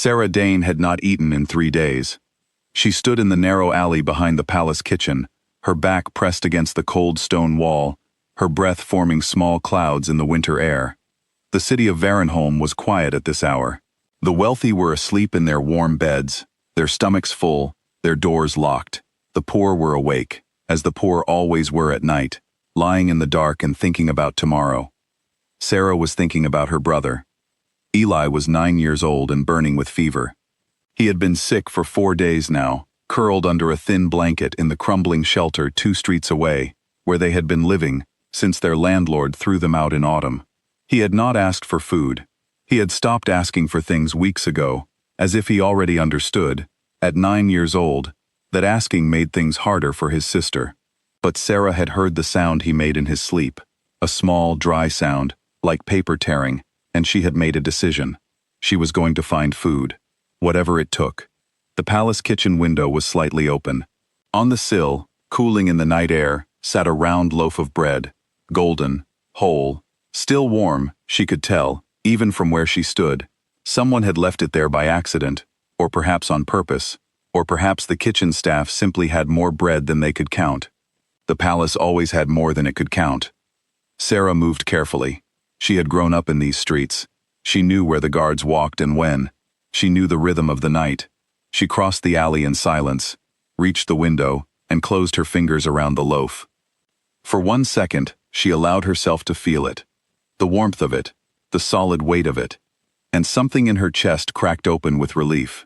Sarah Dane had not eaten in 3 days. She stood in the narrow alley behind the palace kitchen, her back pressed against the cold stone wall, her breath forming small clouds in the winter air. The city of Varenholm was quiet at this hour. The wealthy were asleep in their warm beds, their stomachs full, their doors locked. The poor were awake, as the poor always were at night, lying in the dark and thinking about tomorrow. Sarah was thinking about her brother. Eli was 9 years old and burning with fever. He had been sick for 4 days now, curled under a thin blanket in the crumbling shelter 2 streets away, where they had been living since their landlord threw them out in autumn. He had not asked for food. He had stopped asking for things weeks ago, as if he already understood, at 9 years old, that asking made things harder for his sister. But Sarah had heard the sound he made in his sleep, a small, dry sound, like paper tearing, and she had made a decision. She was going to find food, whatever it took. The palace kitchen window was slightly open. On the sill, cooling in the night air, sat a round loaf of bread, golden, whole, still warm, she could tell, even from where she stood. Someone had left it there by accident, or perhaps on purpose, or perhaps the kitchen staff simply had more bread than they could count. The palace always had more than it could count. Sarah moved carefully. She had grown up in these streets. She knew where the guards walked and when. She knew the rhythm of the night. She crossed the alley in silence, reached the window, and closed her fingers around the loaf. For 1 second, she allowed herself to feel it. The warmth of it, the solid weight of it, and something in her chest cracked open with relief.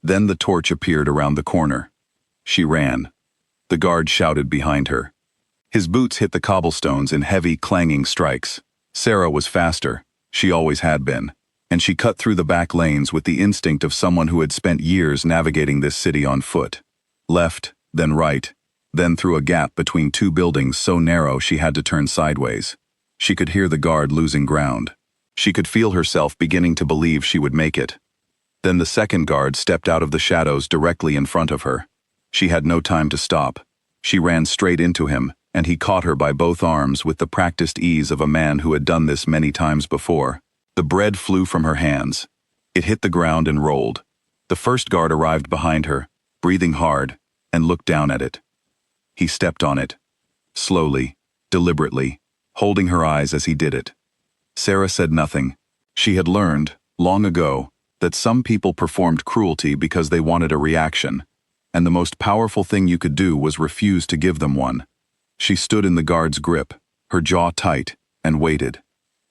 Then the torch appeared around the corner. She ran. The guard shouted behind her. His boots hit the cobblestones in heavy, clanging strikes. Sarah was faster, she always had been, and she cut through the back lanes with the instinct of someone who had spent years navigating this city on foot. Left, then right, then through a gap between 2 buildings so narrow she had to turn sideways. She could hear the guard losing ground. She could feel herself beginning to believe she would make it. Then the second guard stepped out of the shadows directly in front of her. She had no time to stop. She ran straight into him, and he caught her by both arms with the practiced ease of a man who had done this many times before. The bread flew from her hands. It hit the ground and rolled. The first guard arrived behind her, breathing hard, and looked down at it. He stepped on it. Slowly, deliberately, holding her eyes as he did it. Sarah said nothing. She had learned, long ago, that some people performed cruelty because they wanted a reaction, and the most powerful thing you could do was refuse to give them one. She stood in the guard's grip, her jaw tight, and waited.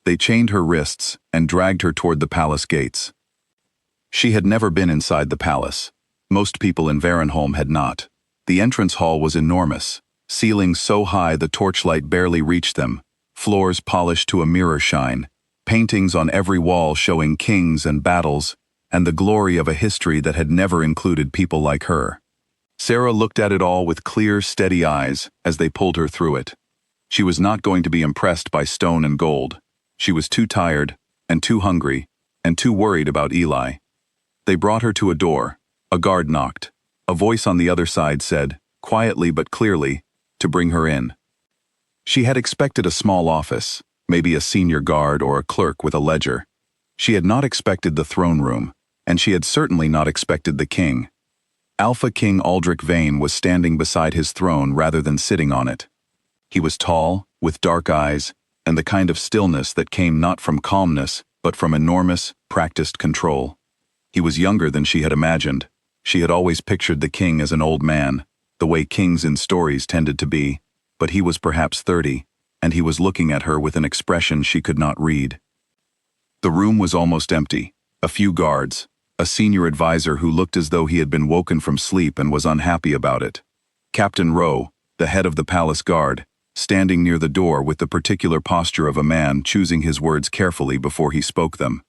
They chained her wrists and dragged her toward the palace gates. She had never been inside the palace. Most people in Varenholm had not. The entrance hall was enormous, ceilings so high the torchlight barely reached them, floors polished to a mirror shine, paintings on every wall showing kings and battles, and the glory of a history that had never included people like her. Sarah looked at it all with clear, steady eyes as they pulled her through it. She was not going to be impressed by stone and gold. She was too tired, and too hungry, and too worried about Eli. They brought her to a door. A guard knocked. A voice on the other side said, quietly but clearly, to bring her in. She had expected a small office, maybe a senior guard or a clerk with a ledger. She had not expected the throne room, and she had certainly not expected the king. Alpha King Aldrich Vane was standing beside his throne rather than sitting on it. He was tall, with dark eyes, and the kind of stillness that came not from calmness, but from enormous, practiced control. He was younger than she had imagined. She had always pictured the king as an old man, the way kings in stories tended to be, but he was perhaps 30, and he was looking at her with an expression she could not read. The room was almost empty. A few guards, a senior advisor who looked as though he had been woken from sleep and was unhappy about it. Captain Rowe, the head of the palace guard, standing near the door with the particular posture of a man choosing his words carefully before he spoke them.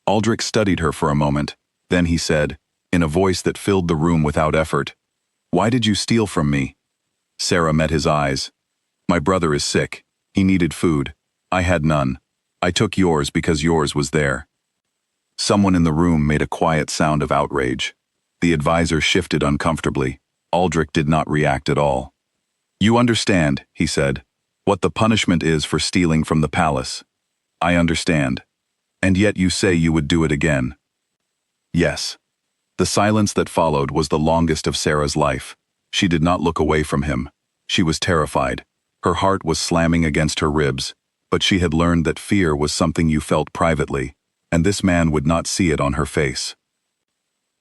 Aldrich studied her for a moment, then he said, in a voice that filled the room without effort, "Why did you steal from me?" Sarah met his eyes. "My brother is sick. He needed food. I had none. I took yours because yours was there." Someone in the room made a quiet sound of outrage. The advisor shifted uncomfortably. Aldrich did not react at all. "You understand," he said, "what the punishment is for stealing from the palace. I understand. And yet you say you would do it again." Yes. The silence that followed was the longest of Sarah's life. She did not look away from him. She was terrified. Her heart was slamming against her ribs, but she had learned that fear was something you felt privately, and this man would not see it on her face.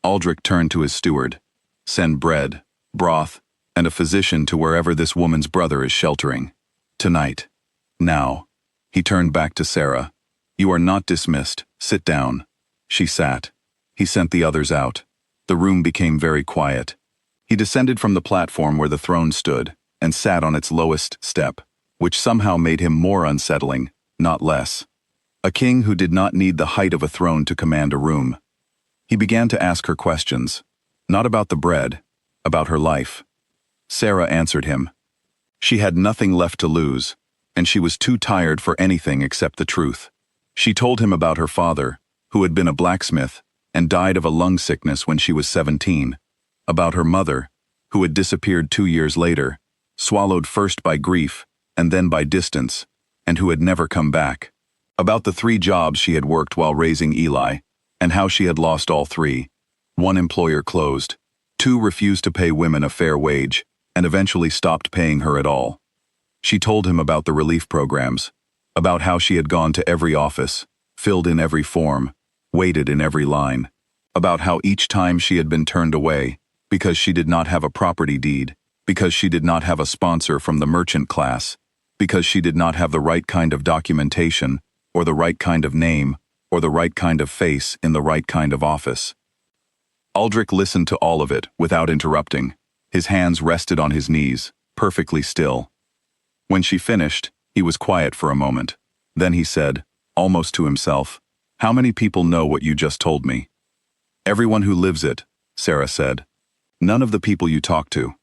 Aldrich turned to his steward. Send bread, broth, and a physician to wherever this woman's brother is sheltering. Tonight. Now. He turned back to Sarah. You are not dismissed. Sit down. She sat. He sent the others out. The room became very quiet. He descended from the platform where the throne stood and sat on its lowest step, which somehow made him more unsettling, not less. A king who did not need the height of a throne to command a room. He began to ask her questions, not about the bread, about her life. Sarah answered him. She had nothing left to lose, and she was too tired for anything except the truth. She told him about her father, who had been a blacksmith and died of a lung sickness when she was 17, about her mother, who had disappeared 2 years later, swallowed first by grief and then by distance, and who had never come back, about the 3 jobs she had worked while raising Eli, and how she had lost all 3. 1 employer closed, 2 refused to pay women a fair wage, and eventually stopped paying her at all. She told him about the relief programs, about how she had gone to every office, filled in every form, waited in every line, about how each time she had been turned away, because she did not have a property deed, because she did not have a sponsor from the merchant class, because she did not have the right kind of documentation, or the right kind of name, or the right kind of face in the right kind of office. Aldrich listened to all of it without interrupting. His hands rested on his knees, perfectly still. When she finished, he was quiet for a moment. Then he said, almost to himself, "How many people know what you just told me?" "Everyone who lives it," Sarah said. "None of the people you talk to."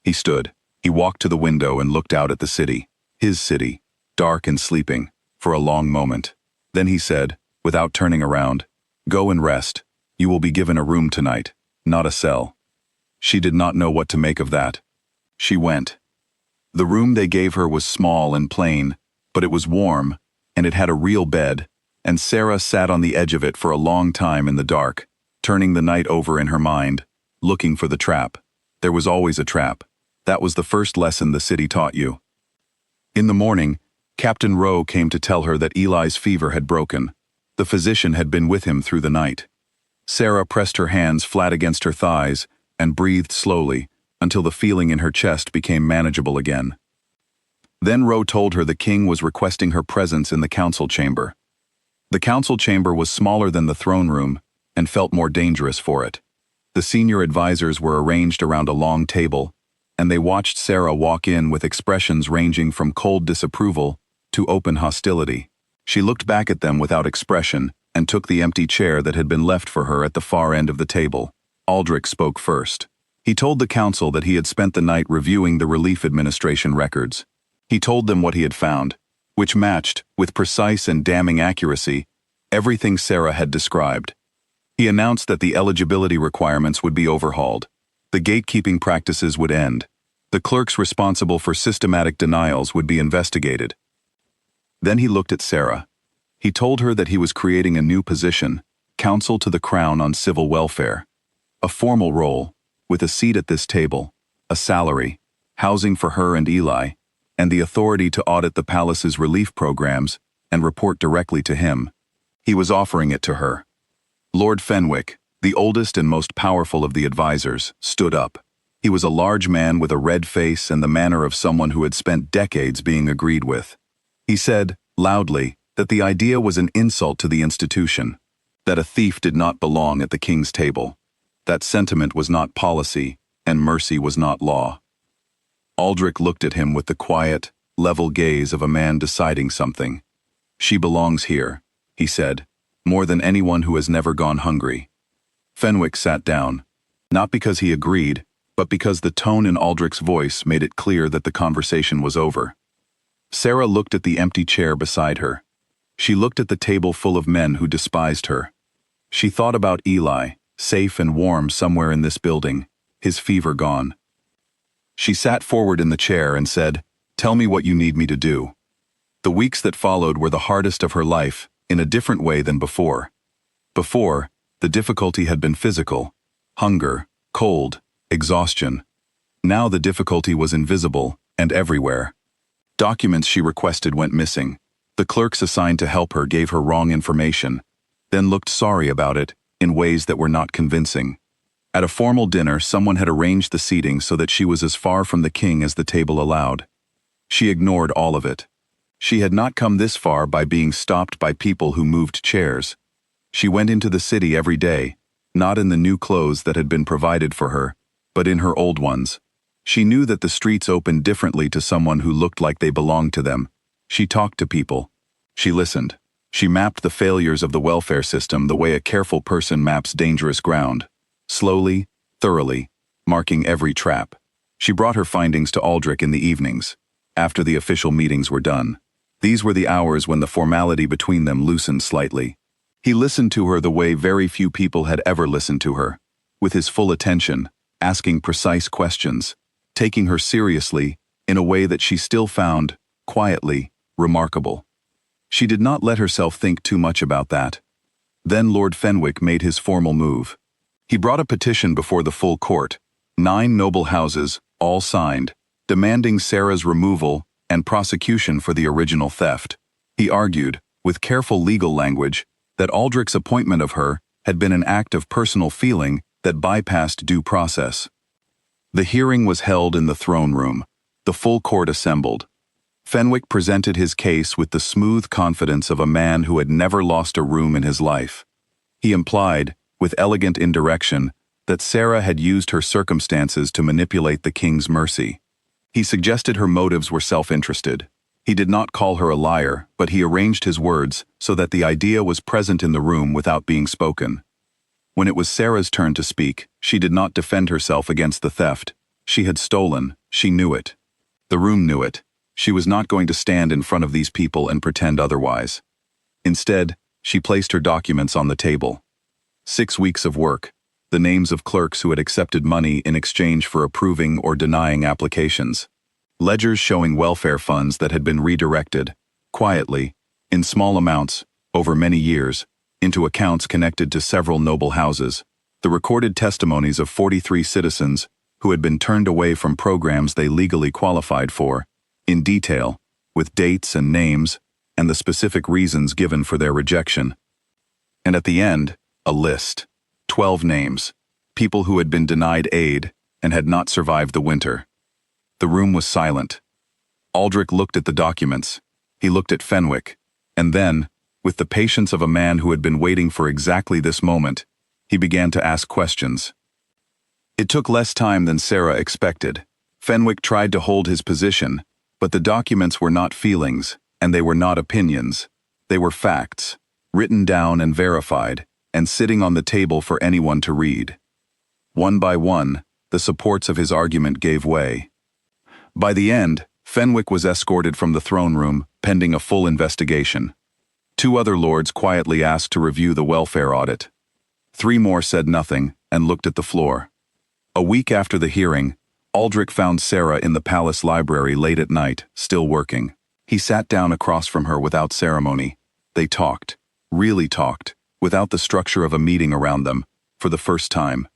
He stood. He walked to the window and looked out at the city, his city, dark and sleeping, for a long moment. Then he said, without turning around, "Go and rest. You will be given a room tonight, not a cell." She did not know what to make of that. She went. The room they gave her was small and plain, but it was warm, and it had a real bed, and Sarah sat on the edge of it for a long time in the dark, turning the night over in her mind, looking for the trap. There was always a trap. That was the first lesson the city taught you. In the morning, Captain Rowe came to tell her that Eli's fever had broken. The physician had been with him through the night. Sarah pressed her hands flat against her thighs and breathed slowly until the feeling in her chest became manageable again. Then Rowe told her the king was requesting her presence in the council chamber. The council chamber was smaller than the throne room and felt more dangerous for it. The senior advisors were arranged around a long table, and they watched Sarah walk in with expressions ranging from cold disapproval to open hostility. She looked back at them without expression and took the empty chair that had been left for her at the far end of the table. Aldrich spoke first. He told the council that he had spent the night reviewing the Relief Administration records. He told them what he had found, which matched, with precise and damning accuracy, everything Sarah had described. He announced that the eligibility requirements would be overhauled. The gatekeeping practices would end. The clerks responsible for systematic denials would be investigated. Then he looked at Sarah. He told her that he was creating a new position, Counsel to the Crown on Civil Welfare. A formal role, with a seat at this table, a salary, housing for her and Eli, and the authority to audit the palace's relief programs and report directly to him. He was offering it to her. Lord Fenwick, the oldest and most powerful of the advisors, stood up. He was a large man with a red face and the manner of someone who had spent decades being agreed with. He said, loudly, that the idea was an insult to the institution, that a thief did not belong at the king's table, that sentiment was not policy, and mercy was not law. Aldrich looked at him with the quiet, level gaze of a man deciding something. "She belongs here," he said, "more than anyone who has never gone hungry." Fenwick sat down, not because he agreed, but because the tone in Aldrich's voice made it clear that the conversation was over. Sarah looked at the empty chair beside her. She looked at the table full of men who despised her. She thought about Eli, safe and warm somewhere in this building, his fever gone. She sat forward in the chair and said, "Tell me what you need me to do." The weeks that followed were the hardest of her life, in a different way than before. Before, The difficulty had been physical: hunger, cold, exhaustion. Now the difficulty was invisible and everywhere. Documents she requested went missing. The clerks assigned to help her gave her wrong information, then looked sorry about it in ways that were not convincing. At a formal dinner, someone had arranged the seating so that she was as far from the king as the table allowed. She ignored all of it. She had not come this far by being stopped by people who moved chairs. She went into the city every day, not in the new clothes that had been provided for her, but in her old ones. She knew that the streets opened differently to someone who looked like they belonged to them. She talked to people. She listened. She mapped the failures of the welfare system the way a careful person maps dangerous ground. Slowly, thoroughly, marking every trap. She brought her findings to Aldrich in the evenings, after the official meetings were done. These were the hours when the formality between them loosened slightly. He listened to her the way very few people had ever listened to her, with his full attention, asking precise questions, taking her seriously in a way that she still found, quietly, remarkable. She did not let herself think too much about that. Then Lord Fenwick made his formal move. He brought a petition before the full court, 9 noble houses, all signed, demanding Sarah's removal and prosecution for the original theft. He argued, with careful legal language, that Aldrich's appointment of her had been an act of personal feeling that bypassed due process. The hearing was held in the throne room. The full court assembled. Fenwick presented his case with the smooth confidence of a man who had never lost a room in his life. He implied, with elegant indirection, that Sarah had used her circumstances to manipulate the king's mercy. He suggested her motives were self-interested. He did not call her a liar, but he arranged his words so that the idea was present in the room without being spoken. When it was Sarah's turn to speak, she did not defend herself against the theft. She had stolen, she knew it. The room knew it. She was not going to stand in front of these people and pretend otherwise. Instead, she placed her documents on the table. 6 weeks of work, the names of clerks who had accepted money in exchange for approving or denying applications. Ledgers showing welfare funds that had been redirected, quietly, in small amounts, over many years, into accounts connected to several noble houses. The recorded testimonies of 43 citizens who had been turned away from programs they legally qualified for, in detail, with dates and names, and the specific reasons given for their rejection. And at the end, a list. 12 names. People who had been denied aid and had not survived the winter. The room was silent. Aldrich looked at the documents. He looked at Fenwick. And then, with the patience of a man who had been waiting for exactly this moment, he began to ask questions. It took less time than Sarah expected. Fenwick tried to hold his position, but the documents were not feelings, and they were not opinions. They were facts, written down and verified, and sitting on the table for anyone to read. One by one, the supports of his argument gave way. By the end, Fenwick was escorted from the throne room, pending a full investigation. 2 other lords quietly asked to review the welfare audit. 3 more said nothing and looked at the floor. A week after the hearing, Aldrich found Sarah in the palace library late at night, still working. He sat down across from her without ceremony. They talked, really talked, without the structure of a meeting around them, for the first time.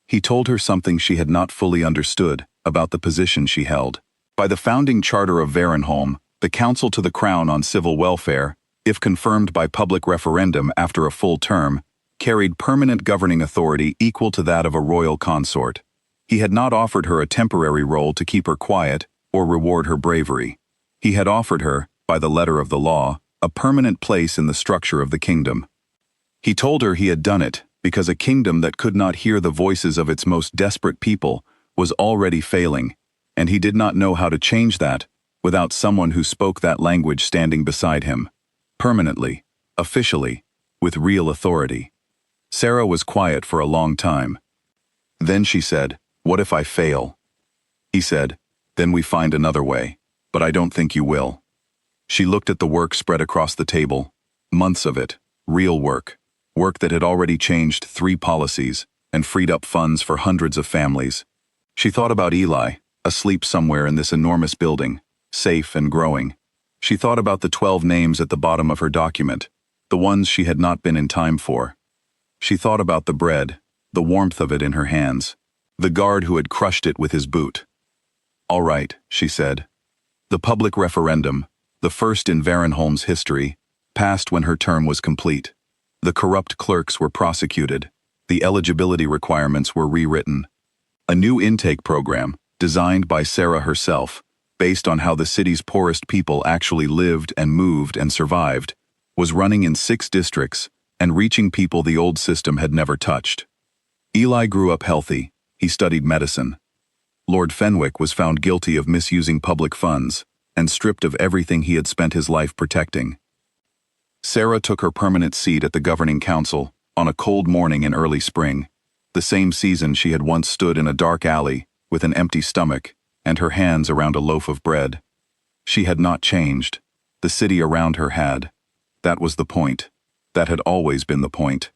He told her something she had not fully understood about the position she held. By the founding charter of Varenholm, the Council to the Crown on Civil Welfare, if confirmed by public referendum after a full term, carried permanent governing authority equal to that of a royal consort. He had not offered her a temporary role to keep her quiet or reward her bravery. He had offered her, by the letter of the law, a permanent place in the structure of the kingdom. He told her he had done it because a kingdom that could not hear the voices of its most desperate people was already failing, and he did not know how to change that without someone who spoke that language standing beside him, permanently, officially, with real authority. Sarah was quiet for a long time. Then she said, "What if I fail?" He said, "Then we find another way, but I don't think you will." She looked at the work spread across the table, months of it, real work that had already changed 3 policies and freed up funds for hundreds of families. She thought about Eli, asleep somewhere in this enormous building, safe and growing. She thought about the 12 names at the bottom of her document, the ones she had not been in time for. She thought about the bread, the warmth of it in her hands, the guard who had crushed it with his boot. "All right," she said. The public referendum, the first in Varenholm's history, passed when her term was complete. The corrupt clerks were prosecuted. The eligibility requirements were rewritten. A new intake program, designed by Sarah herself, based on how the city's poorest people actually lived and moved and survived, was running in 6 districts and reaching people the old system had never touched. Eli grew up healthy. He studied medicine. Lord Fenwick was found guilty of misusing public funds and stripped of everything he had spent his life protecting. Sarah took her permanent seat at the governing council on a cold morning in early spring, the same season she had once stood in a dark alley with an empty stomach and her hands around a loaf of bread. She had not changed. The city around her had. That was the point. That had always been the point.